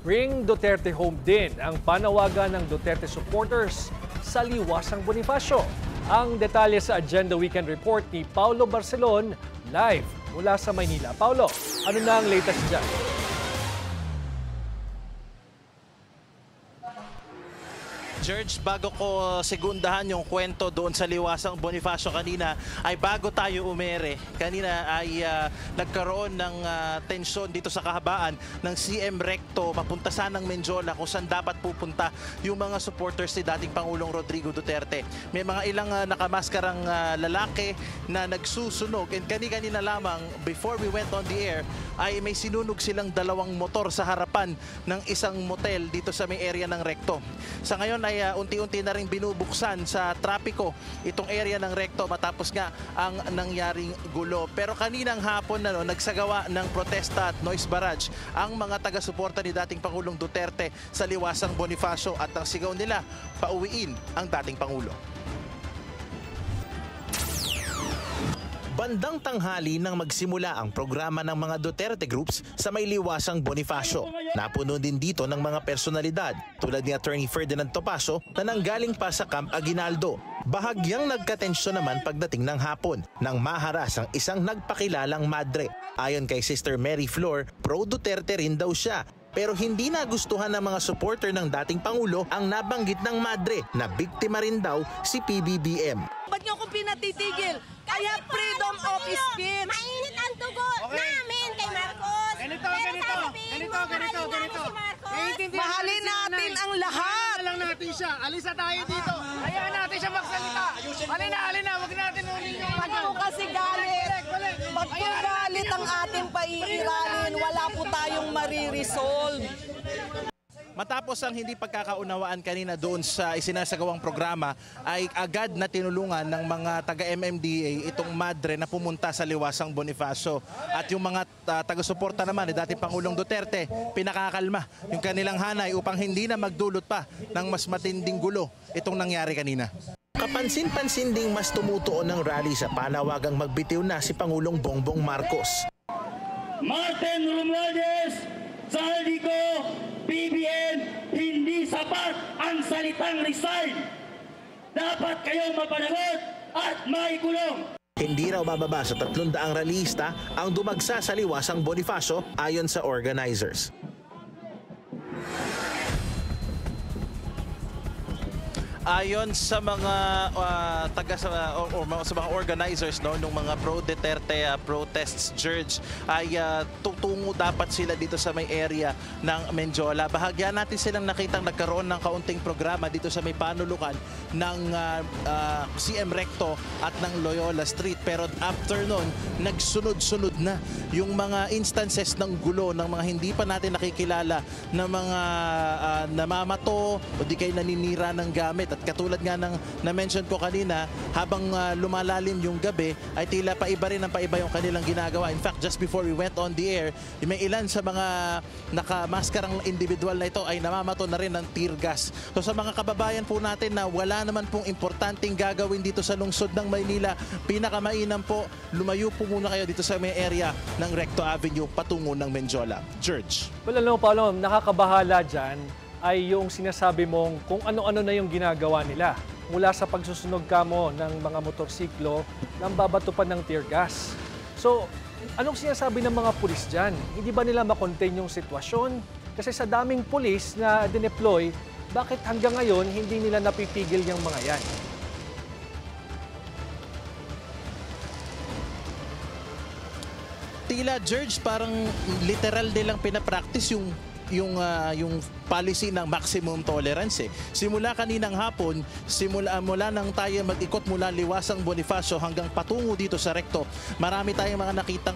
Bring Duterte home din ang panawagan ng Duterte supporters sa Liwasang Bonifacio. Ang detalye sa Agenda Weekend Report ni Paulo Barcelon, live mula sa Maynila. Paulo, ano na ang latest dyan? George, bago ko segundahan yung kwento doon sa Liwasang Bonifacio kanina, ay bago tayo umere, kanina ay nagkaroon ng tensyon dito sa kahabaan ng CM Recto papunta sanang Menjola kung saan dapat pupunta yung mga supporters ni dating Pangulong Rodrigo Duterte. May mga ilang nakamaskarang lalaki na nagsusunog, and kanina lamang before we went on the air ay may sinunog silang dalawang motor sa harapan ng isang motel dito sa may area ng Recto. Sa ngayon ay unti-unti na rin binubuksan sa trapiko itong area ng Recto matapos nga ang nangyaring gulo. Pero kaninang hapon na nagsagawa ng protesta at noise barrage ang mga taga-suporta ni dating Pangulong Duterte sa Liwasang Bonifacio at ang sigaw nila, pauwiin ang dating Pangulo. Bandang tanghali nang magsimula ang programa ng mga Duterte groups sa may Liwasang Bonifacio. Napuno din dito ng mga personalidad tulad ni Attorney Ferdinand Topacio na nanggaling pa sa Camp Aguinaldo. Bahagyang nagkatensyon naman pagdating ng hapon nang maharas ang isang nagpakilalang madre. Ayon kay Sister Mary Flor, pro-Duterte rin daw siya. Pero hindi nagustuhan ng mga supporter ng dating Pangulo ang nabanggit ng madre na biktima rin daw si PBBM. Ba't niyo akong pinatitigil? Kaya freedom of speech. Mainit ang dugo namin kay Marcos. Ganito. Mahalin natin ang lahat. Lang natin siya. Alisa tayo dito. Hayaan natin siya magsalita. Halina. Huwag natin unin yung Ba't po kasi galit? Ba't po galit ang ating paiiralin? Wala po tayong mariresolve. Matapos ang hindi pagkakaunawaan kanina doon sa isinasagawang programa, ay agad na tinulungan ng mga taga-MMDA itong madre na pumunta sa Liwasang Bonifacio. At yung mga taga-suporta naman ni dating Pangulong Duterte, pinakakalma yung kanilang hanay upang hindi na magdulot pa ng mas matinding gulo itong nangyari kanina. Kapansin-pansin ding mas tumutuon ng rally sa panawagang magbitiw na si Pangulong Bongbong Marcos. Martin Romualdez, Saldico, BBM, hindi sapat ang salitang resign. Dapat kayong mapanagot at maikulong. Hindi raw bababa sa 300 rallyista ang dumagsa sa Liwasang Bonifacio ayon sa organizers. Ayon sa mga sa mga organizers ng mga pro-Duterte protests, George, ay tutungo dapat sila dito sa may area ng Menjola. Bahagyan natin silang nakitang nagkaroon ng kaunting programa dito sa may panulukan ng CM Recto at ng Loyola Street. Pero after nun, nagsunod-sunod na yung mga instances ng gulo ng mga hindi pa natin nakikilala na mga namamato o di kayo naninira ng gamit. At katulad nga ng na-mention ko kanina, habang lumalalim yung gabi, ay tila paiba rin ang paiba yung kanilang ginagawa. In fact, just before we went on the air, may ilan sa mga nakamaskarang individual na ito ay namamato na rin ng tear gas. So sa mga kababayan po natin na wala naman pong importanteng gagawin dito sa lungsod ng Maynila, pinakamainam po, lumayo po muna kayo dito sa may area ng Recto Avenue patungo ng Menjola. George. Well, alam mo, Paulo, nakakabahala dyan ay yung sinasabi mong kung ano-ano na yung ginagawa nila. Mula sa pagsusunog kamo ng mga motorsiklo nang babato pa ng tear gas. So, anong sinasabi ng mga pulis dyan? Hindi ba nila makontain yung sitwasyon? Kasi sa daming pulis na dineploy, bakit hanggang ngayon hindi nila napipigil yung mga yan? Tila, George, parang literal nilang pinapractice yung policy ng maximum tolerance. Simula kaninang hapon, mula nang tayo mag-ikot mula Liwasang Bonifacio hanggang patungo dito sa Recto, marami tayong mga nakitang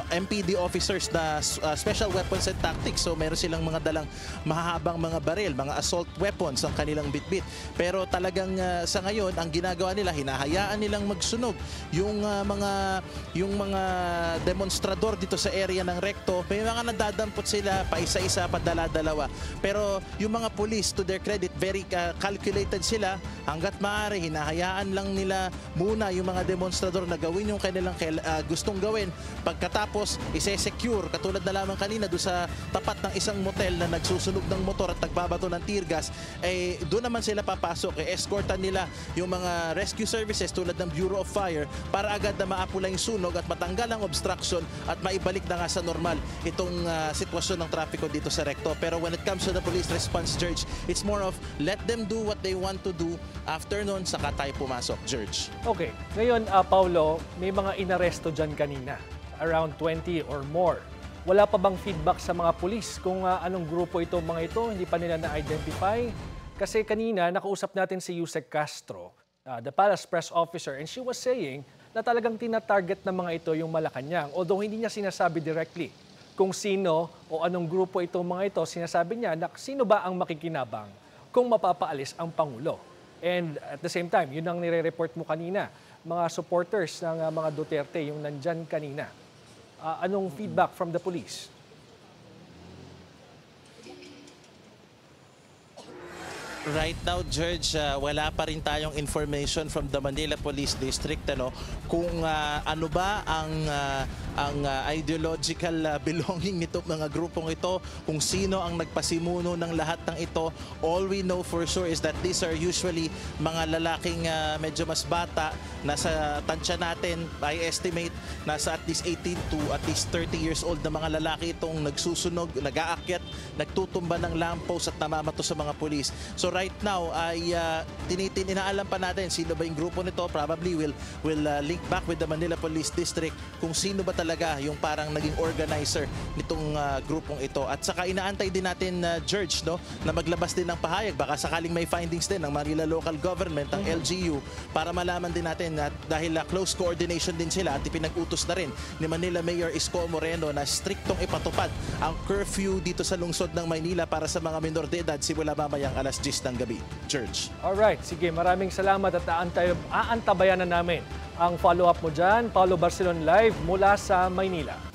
MPD officers na special weapons and tactics. So meron silang mga dalang mahahabang mga baril, mga assault weapons ang kanilang bitbit. Pero talagang sa ngayon, ang ginagawa nila, hinahayaan nilang magsunog yung mga demonstrador dito sa area ng Recto. May mga nadadampot sila pa isa-isa isa, padala-dalawa. Pero yung mga police, to their credit, very calculated sila. Hanggat maaari, hinahayaan lang nila muna yung mga demonstrador na gawin yung kanilang gustong gawin. Pagkatapos, ise-secure, katulad na lamang kanina doon sa tapat ng isang motel na nagsusunog ng motor at nagbabato ng tear gas, doon naman sila papasok. Escortan nila yung mga rescue services tulad ng Bureau of Fire para agad na maapula yung sunog at matanggal ang obstruction at maibalik na nga sa normal itong sitwasyon ng trapiko dito sa Recto. Pero when it comes to the police response, George, it's more of let them do what they want to do. After nun, saka tayo pumasok, George. Okay. Ngayon, Paulo, may mga inaresto dyan kanina. Around 20 or more. Wala pa bang feedback sa mga pulis kung anong grupo ito mga ito? Hindi pa nila na-identify? Kasi kanina, nakausap natin si Yusek Castro, the Palace Press Officer, and she was saying na talagang tina-target ng mga ito yung Malacanang. Although hindi niya sinasabi directly kung sino o anong grupo itong mga ito, sinasabi niya na sino ba ang makikinabang kung mapapaalis ang Pangulo. And at the same time, yun ang nire-report mo kanina, mga supporters ng mga Duterte, yung nandyan kanina. Anong feedback from the police? Right now, George, wala pa rin tayong information from the Manila Police District kung ano ba ang ideological belonging nito mga grupong ito, kung sino ang nagpasimuno ng lahat ng ito. All we know for sure is that these are usually mga lalaking medyo mas bata. Nasa tansya natin, I estimate, nasa at least 18 to at least 30 years old na mga lalaki itong nagsusunog, nag-aakyat, nagtutumba ng lamppost at namamato sa mga pulis. So right now ay inaalam pa natin sino ba yung grupo nito. Probably will link back with the Manila Police District kung sino ba talaga yung parang naging organizer nitong grupong ito. At saka inaantay din natin, George, na maglabas din ng pahayag. Baka sakaling may findings din ng Manila Local Government, ang LGU, para malaman din natin at dahil close coordination din sila at ipinag-utos na rin ni Manila Mayor Isko Moreno na striktong ipatupad ang curfew dito sa lungsod ng Maynila para sa mga minor de edad simula mamayang alas 10 ng gabi. George. Alright, sige, maraming salamat at aantabayan na namin ang follow-up mo dyan. Paulo Barcelon live mula sa Maynila.